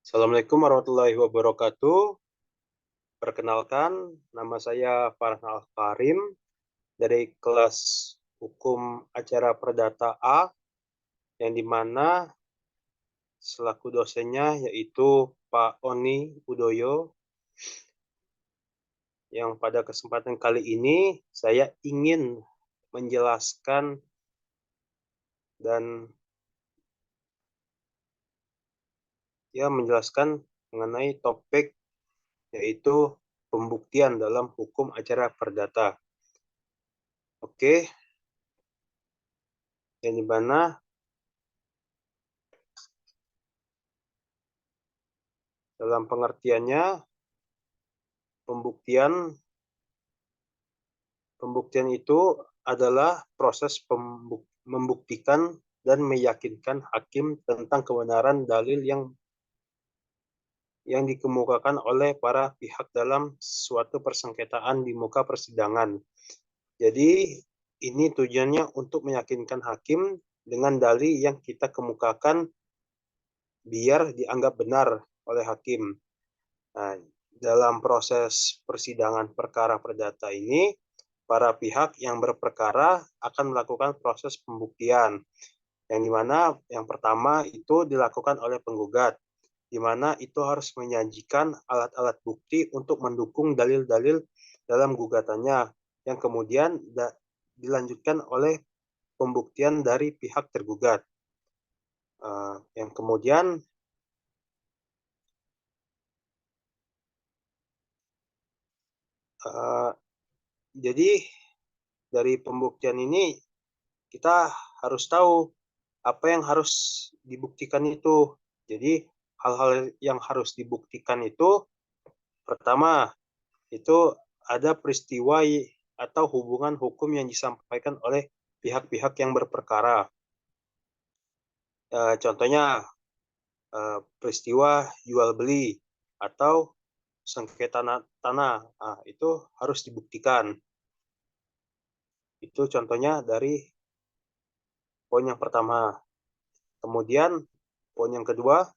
Assalamualaikum warahmatullahi wabarakatuh. Perkenalkan, nama saya Farhan Al-Karim dari kelas Hukum Acara Perdata A, yang dimana selaku dosennya yaitu Pak Oni Udoyo, yang pada kesempatan kali ini saya ingin menjelaskan dan menjelaskan mengenai topik yaitu pembuktian dalam hukum acara perdata. Oke, yang dimana dalam pengertiannya pembuktian itu adalah proses membuktikan dan meyakinkan hakim tentang kebenaran dalil yang dikemukakan oleh para pihak dalam suatu persengketaan di muka persidangan. Jadi ini tujuannya untuk meyakinkan hakim dengan dalil yang kita kemukakan biar dianggap benar oleh hakim. Nah, dalam proses persidangan perkara perdata ini, para pihak yang berperkara akan melakukan proses pembuktian, yang dimana yang pertama itu dilakukan oleh penggugat, di mana itu harus menyajikan alat-alat bukti untuk mendukung dalil-dalil dalam gugatannya, yang kemudian dilanjutkan oleh pembuktian dari pihak tergugat. Yang kemudian jadi dari pembuktian ini kita harus tahu apa yang harus dibuktikan itu. Jadi hal-hal yang harus dibuktikan itu pertama itu ada peristiwa atau hubungan hukum yang disampaikan oleh pihak-pihak yang berperkara. Contohnya peristiwa jual beli atau sengketa tanah, itu harus dibuktikan. Itu contohnya dari poin yang pertama. Kemudian poin yang kedua,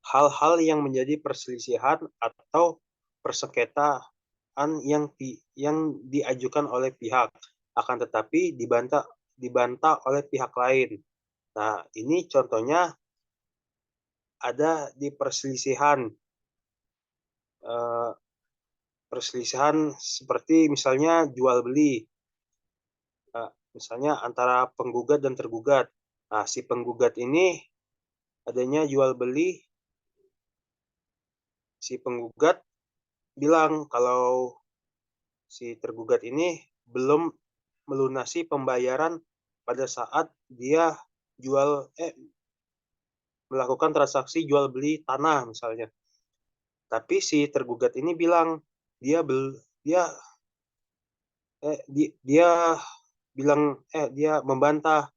hal-hal yang menjadi perselisihan atau persengketaan yang diajukan oleh pihak, akan tetapi dibantah oleh pihak lain. Nah, ini contohnya ada di perselisihan seperti misalnya jual beli, misalnya antara penggugat dan tergugat. Nah, si penggugat ini adanya jual beli, si penggugat bilang kalau si tergugat ini belum melunasi pembayaran pada saat dia melakukan transaksi jual beli tanah misalnya. Tapi si tergugat ini bilang dia dia membantah,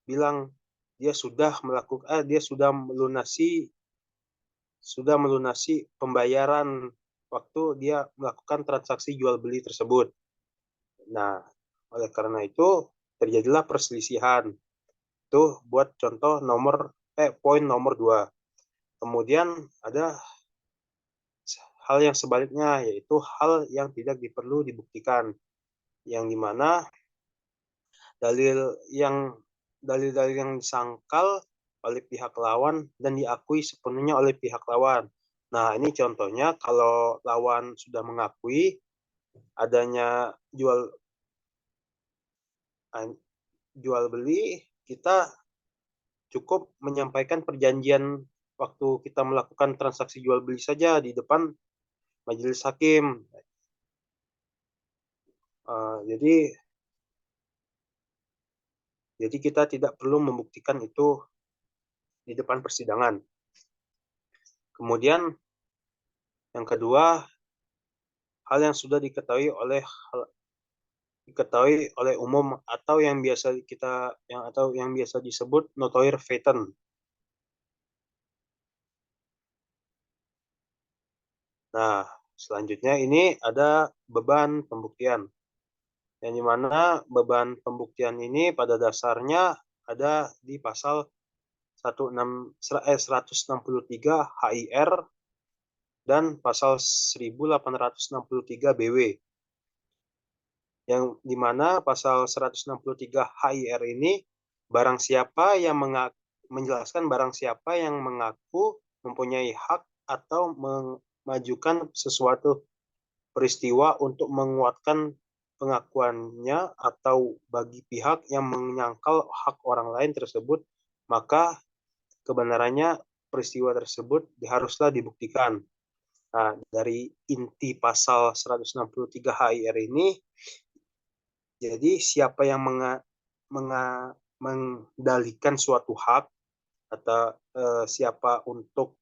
bilang dia sudah melunasi pembayaran waktu dia melakukan transaksi jual beli tersebut. Nah, oleh karena itu terjadilah perselisihan. Itu buat contoh poin nomor 2. Kemudian ada hal yang sebaliknya, yaitu hal yang tidak perlu dibuktikan, yang dimana dalil-dalil yang disangkal oleh pihak lawan dan diakui sepenuhnya oleh pihak lawan. Nah, ini contohnya kalau lawan sudah mengakui adanya jual beli, kita cukup menyampaikan perjanjian waktu kita melakukan transaksi jual beli saja di depan majelis hakim. Jadi kita tidak perlu membuktikan itu di depan persidangan. Kemudian yang kedua, hal yang sudah diketahui oleh umum atau yang biasa disebut notoire feiten. Nah, selanjutnya ini ada beban pembuktian, yang dimana beban pembuktian ini pada dasarnya ada di pasal 163 HIR dan pasal 1863 BW. Yang dimana pasal 163 HIR ini menjelaskan barang siapa yang mengaku mempunyai hak atau memajukan sesuatu peristiwa untuk menguatkan pengakuannya atau bagi pihak yang menyangkal hak orang lain tersebut, maka kebenarannya peristiwa tersebut haruslah dibuktikan. Nah, dari inti pasal 163 HIR ini, jadi siapa yang mengendalikan suatu hak atau siapa untuk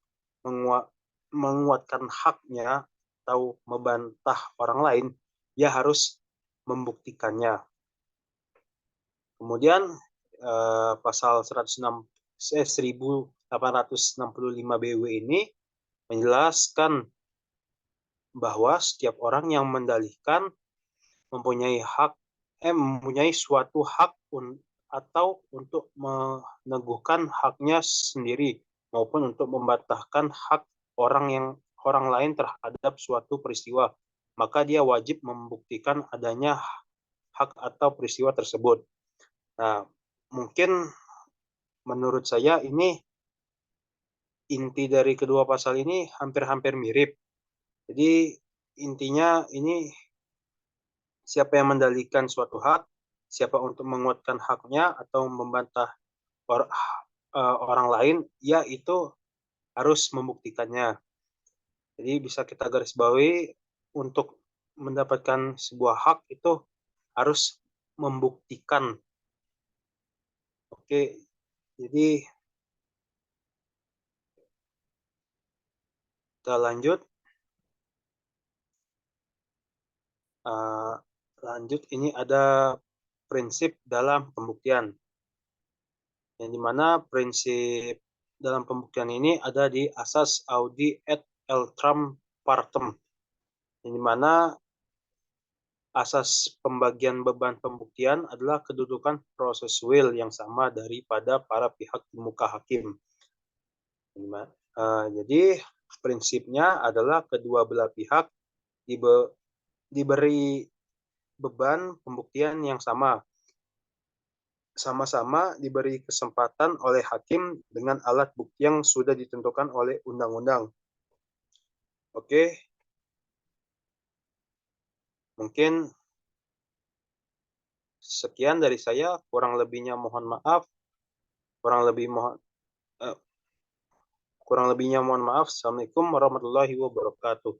menguatkan haknya atau membantah orang lain, dia harus membuktikannya. Kemudian pasal 1865 BW ini menjelaskan bahwa setiap orang yang mendalihkan mempunyai suatu hak atau untuk meneguhkan haknya sendiri maupun untuk membantahkan hak orang lain terhadap suatu peristiwa, maka dia wajib membuktikan adanya hak atau peristiwa tersebut. Nah, mungkin menurut saya ini inti dari kedua pasal ini hampir-hampir mirip. Jadi intinya ini siapa yang mendalilkan suatu hak, siapa untuk menguatkan haknya atau membantah orang lain, ya itu harus membuktikannya. Jadi bisa kita garis bawahi, untuk mendapatkan sebuah hak itu harus membuktikan. Oke, jadi kita lanjut. Lanjut, ini ada prinsip dalam pembuktian. Yang dimana prinsip dalam pembuktian ini ada di asas Audi et altram partem. Yang dimana asas pembagian beban pembuktian adalah kedudukan prosesual yang sama daripada para pihak di muka hakim. Jadi prinsipnya adalah kedua belah pihak diberi beban pembuktian yang sama-sama diberi kesempatan oleh hakim dengan alat bukti yang sudah ditentukan oleh undang-undang. Oke, mungkin sekian dari saya, kurang lebihnya mohon maaf. Assalamualaikum warahmatullahi wabarakatuh.